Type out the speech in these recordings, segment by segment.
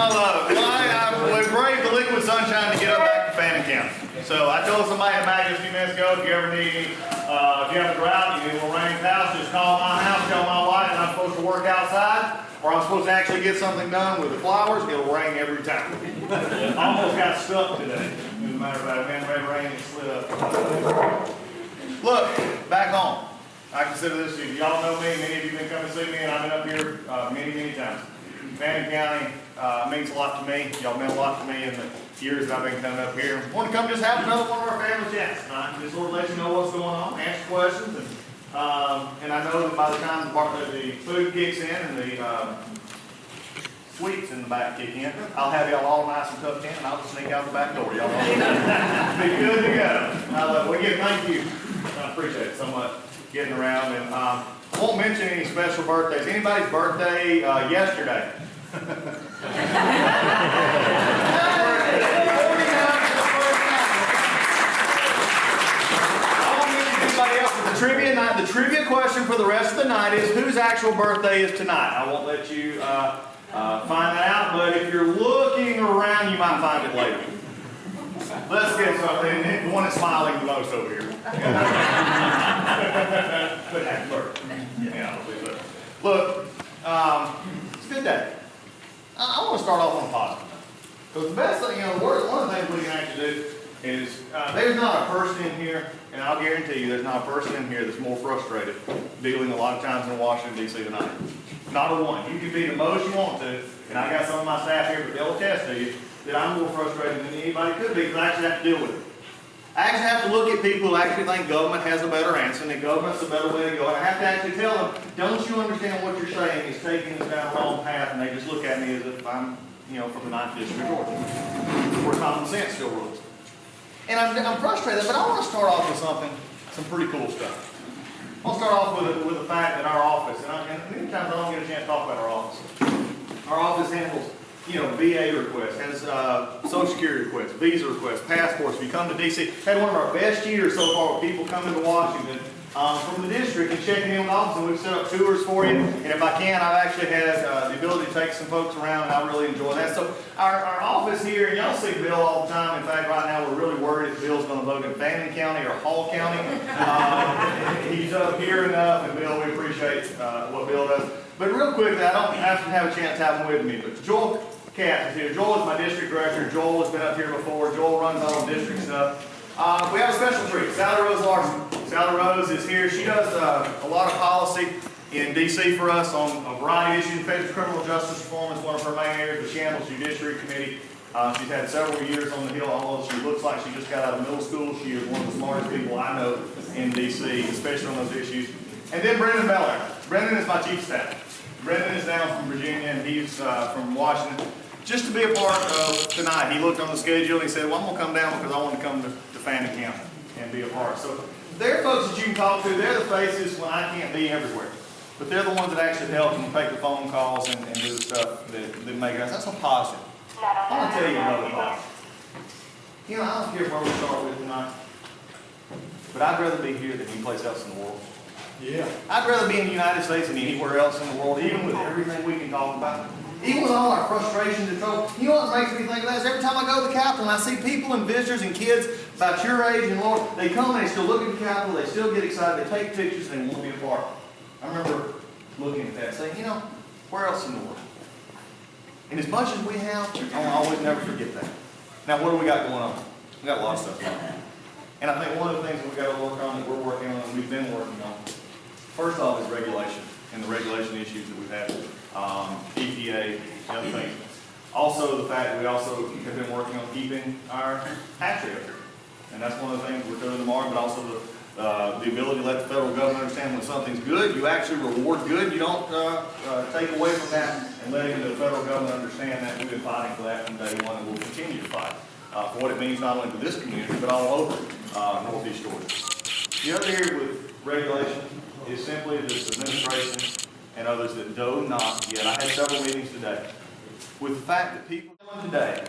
love it. Well, we braved the liquid sunshine to get up back to Fannin County. So I told somebody in the back just a few minutes ago, if you ever need any, if you have to go out, you need a little rain house, just call my house, tell my wife that I'm supposed to work outside, or I'm supposed to actually get something done with the flowers. It'll rain every time. Almost got stuck today. As a matter of fact, man, red rain and slid up. Look, back home. I consider this, y'all know me, many of you have been coming to see me, and I've been up here many, many times. Fannin County means a lot to me. Y'all meant a lot to me in the years that I've been coming up here. I want to come just have another one of our family chats tonight, just sort of let you know what's going on, answer questions, and I know that by the time the food kicks in and the sweets in the back kick in, I'll have y'all all nice and tucked in, and I'll just sneak out the back door. Y'all be good to go. We get thank you. I appreciate it so much getting around, and I won't mention any special birthdays. Anybody's birthday yesterday? Trivia night. The trivia question for the rest of the night is whose actual birthday is tonight. I won't let you find that out, but if you're looking around, you might find it later. Let's get something. The one that's smiling the most over here. But happy birthday. Yeah, look, it's a good day. I want to start off on a positive note. Because the best thing, one of the things we can actually do is there's not a person in here, and I'll guarantee you there's not a person in here that's more frustrated dealing a lot of times in Washington, D.C. than I am. Not a one. You can be the most you want to, and I got some of my staff here, but they'll attest to you that I'm more frustrated than anybody could be because I actually have to deal with it. I actually have to look at people who actually think government has a better answer and that government's a better way to go. And I have to actually tell them, don't you understand what you're saying is taking us down the wrong path? And they just look at me as if I'm, from the 9th District of Georgia, where common sense still rules. And I'm frustrated, but I want to start off with some pretty cool stuff. I'll start off with the fact that our office, and many times I don't get a chance to talk about our office. Our office handles, VA requests, has Social Security requests, visa requests, passports. If you come to D.C., had one of our best years so far with people coming to Washington from the district and checking in with office, and we've set up tours for you. And if I can, I've actually had the ability to take some folks around, and I really enjoy that. So our office here, and y'all see Bill all the time. In fact, right now we're really worried if Bill's going to vote in Fannin County or Hall County. He's up here enough, and Bill, we appreciate what Bill does. But real quickly, I don't have to have a chance to have him with me, but Joel Katz is here. Joel is my district director. Joel has been up here before. Joel runs all the district stuff. We have a special treat. Sally Rose Larson. Sally Rose is here. She does a lot of policy in D.C. for us on a variety of issues. Federal criminal justice reform is one of her main areas, but she handles the Judiciary Committee. She's had several years on the Hill, although she looks like she just got out of middle school. She is one of the smartest people I know in D.C., especially on those issues. And then Brendan Beller. Brendan is my chief of staff. Brendan is down from Virginia, and he's from Washington. Just to be a part of tonight, he looked on the schedule and he said, well, I'm going to come down because I want to come to Fannin County and be a part. So they're folks that you can talk to. They're the faces when I can't be everywhere. But they're the ones that actually help and take the phone calls and do the stuff that make us. That's a positive. I want to tell you another positive. I don't care where we start with tonight, but I'd rather be here than any place else in the world. Yeah. I'd rather be in the United States than anywhere else in the world, even with everything we can talk about. Even with all our frustrations and trouble. You know what makes me think of that is every time I go to the Capitol and I see people and visitors and kids about your age and Lord, they come and they still look at the Capitol, they still get excited, they take pictures, and they want to be a part. I remember looking at that and saying, where else in the world? And as much as we have, I'll always never forget that. Now, what do we got going on? We got a lot of stuff going on. And I think one of the things that we've got to work on, that we're working on, and we've been working on, first off is regulation and the regulation issues that we've had. EPA, and other things. Also, the fact that we also have been working on keeping our tax rate up here. And that's one of the things we're doing tomorrow, but also the ability to let the federal government understand when something's good, you actually reward good. You don't take away from that and letting the federal government understand that. We've been fighting for that from day one, and we'll continue to fight for what it means not only to this community, but all over Northeast Georgia. The other area with regulation is simply this administration and others that do not yet. I had several meetings today with the fact that people today,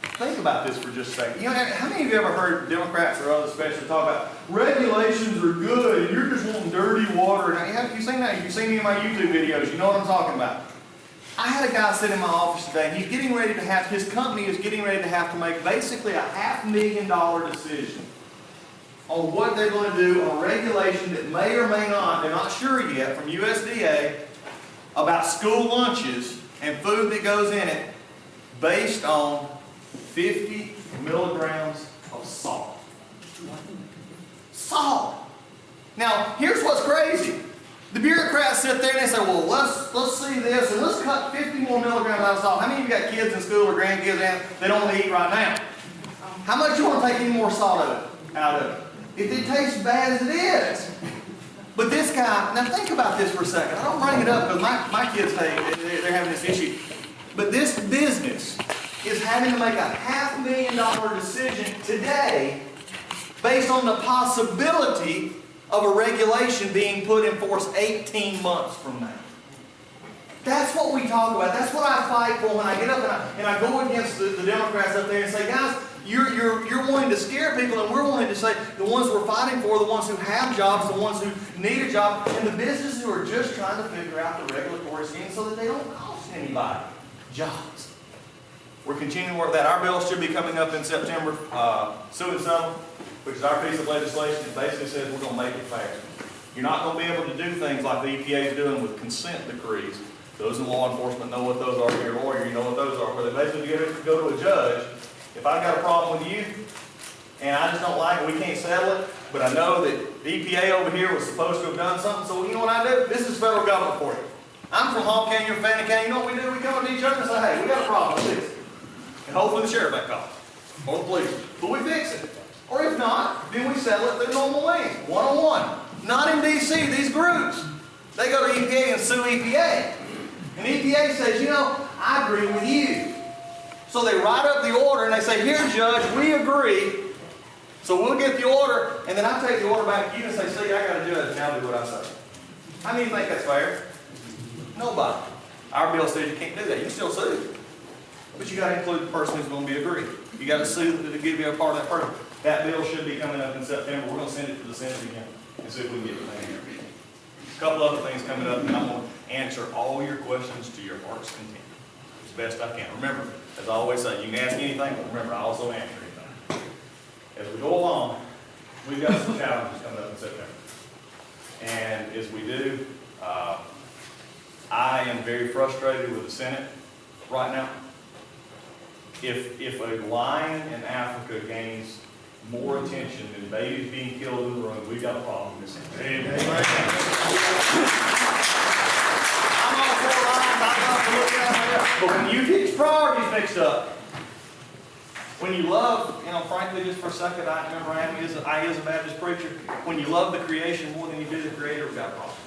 think about this for just a second. How many of you ever heard Democrats or others especially talk about regulations are good and you're just wanting dirty water? Have you seen that? If you've seen any of my YouTube videos, you know what I'm talking about. I had a guy sit in my office today, and his company is getting ready to have to make basically a $500,000 decision on what they're going to do on a regulation that may or may not, they're not sure yet, from USDA about school lunches and food that goes in it based on 50 milligrams of salt. Salt. Now, here's what's crazy. The bureaucrats sit there and they say, well, let's see this, and let's cut 50 more milligrams out of salt. How many of you got kids in school or grandkids that don't want to eat right now? How much you want to take any more salt out of it? If it tastes bad as it is. But this guy, now think about this for a second. I don't bring it up because my kids, they're having this issue. But this business is having to make a $500,000 decision today based on the possibility of a regulation being put in force 18 months from now. That's what we talk about. That's what I fight for when I get up and I go against the Democrats up there and say, guys, you're wanting to scare people, and we're wanting to say the ones we're fighting for are the ones who have jobs, the ones who need a job, and the businesses who are just trying to figure out the regulatory scheme so that they don't cost anybody jobs. We're continuing to work that. Our bill should be coming up in September, sue and settle, which is our piece of legislation. It basically says we're going to make it fair. You're not going to be able to do things like the EPA is doing with consent decrees. Those in law enforcement know what those are. If you're a lawyer, you know what those are. Where they basically go to a judge. If I've got a problem with you, and I just don't like it, we can't settle it, but I know that the EPA over here was supposed to have done something, so you know what I do? This is federal government for you. I'm from Hall County, you're from Fannin County. You know what we do? We come up to each other and say, hey, we got a problem with this. And hopefully the sheriff ain't called, or the police. But we fix it. Or if not, then we settle it through normal means, one-on-one. Not in D.C., these groups. They go to EPA and sue EPA. And EPA says, you know, I agree with you. So they write up the order and they say, here, Judge, we agree. So we'll get the order, and then I take the order back to you and say, see, I got a judge, now do what I say. How many think that's fair? Nobody. Our bill says you can't do that. You can still sue. But you got to include the person who's going to be aggrieved. You got to sue to give you a part of that person. That bill should be coming up in September. We're going to send it to the Senate again and see if we can get it here. A couple other things coming up, and I'm going to answer all your questions to your heart's content as best I can. Remember, as I always say, you can ask anything, but remember, I also answer anything. As we go along, we've got some challenges coming up in September. And as we do, I am very frustrated with the Senate right now. If a lion in Africa gains more attention than babies being killed in the room, we've got a problem in this country. I'm all for lions, I'm not to look at them, but when you get your priorities mixed up, when you love, frankly, just for a second, I remember I is a Baptist preacher. When you love the creation more than you do the Creator, we've got problems.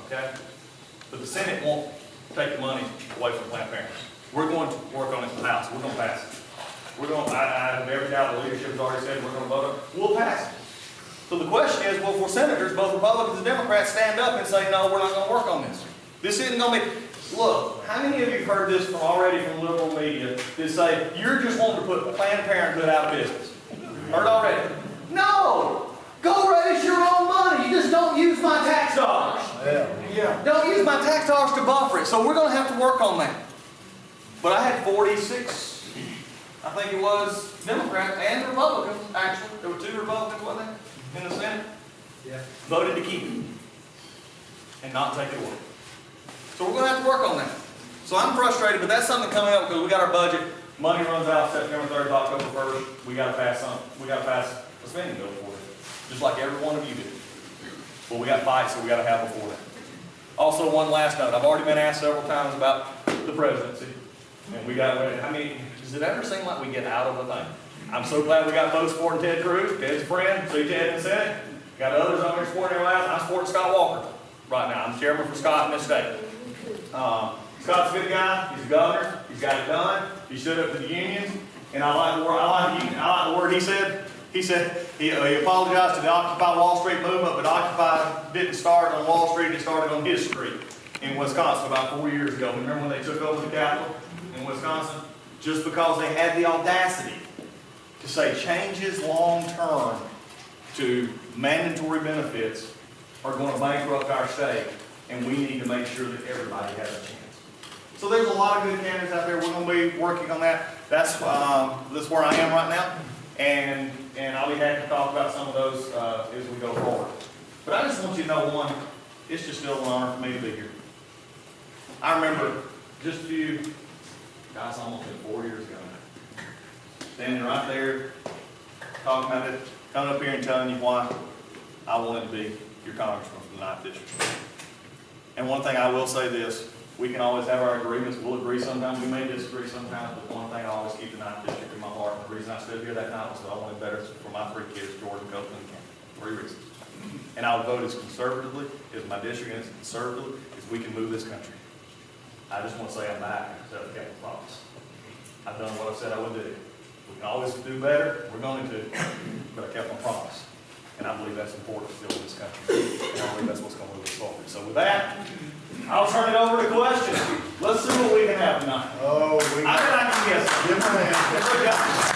Okay? But the Senate won't take the money away from Planned Parenthood. We're going to work on it in the House. We're going to pass it. I have every doubt the leadership has already said we're going to vote on it. We'll pass it. So the question is, will 4 senators, both Republicans and Democrats, stand up and say, no, we're not going to work on this? This isn't going to be... Look, how many of you have heard this already from liberal media that say, you're just wanting to put Planned Parenthood out of business? Heard already? No! Go raise your own money. You just don't use my tax dollars. Yeah. Don't use my tax dollars to buffer it. So we're going to have to work on that. But I had 46, I think it was, Democrats and Republicans, actually. There were 2 Republicans, wasn't there, in the Senate? Yeah. Voted to keep it and not take it away. So we're going to have to work on that. So I'm frustrated, but that's something coming up because we got our budget. Money runs out September 3rd, October 1st. We got to pass something. We got to pass a spending bill for it, just like every one of you do. But we got fights that we got to have before that. Also, one last note. I've already been asked several times about the presidency. And we got, does it ever seem like we get out of the thing? I'm so glad we got folks supporting Ted Cruz. Ted's a friend. See Ted in the Senate. Got others on there supporting everybody else. I'm supporting Scott Walker right now. I'm chairman for Scott in this state. Scott's a good guy. He's a governor. He's got it done. He stood up to the unions. And I like the word he said. He said he apologized to the Occupy Wall Street movement, but Occupy didn't start on Wall Street. It started on his street in Wisconsin about 4 years ago. Remember when they took over the Capitol in Wisconsin? Just because they had the audacity to say changes long-term to mandatory benefits are going to bankrupt our state. and we need to make sure that everybody has a chance. So there's a lot of good candidates out there. We're going to be working on that. That's where I am right now, and I'll be happy to talk about some of those as we go forward. But I just want you to know, one, it's just still an honor for me to be here. I remember just a few, guys, almost 4 years ago now, standing right there, talking about it, coming up here and telling you why I wanted to be your congressman from the 9th District. And one thing I will say this, we can always have our agreements, we'll agree sometimes, we may disagree sometimes, but one thing I always keep the 9th District in my heart, and the reason I stood here that night was that I wanted better for my 3 kids, Jordan, Copeland, and Cameron. 3 reasons. And I would vote as conservatively as my district and as conservatively as we can move this country. I just want to say I'm back and I kept the promise. I've done what I said I would do. We can always do better, we're going to, but I kept my promise. And I believe that's important still in this country. And I believe that's what's going to move us forward. So with that, I'll turn it over to questions. Let's see what we can have tonight. Oh, I bet I can guess. Give him a hand.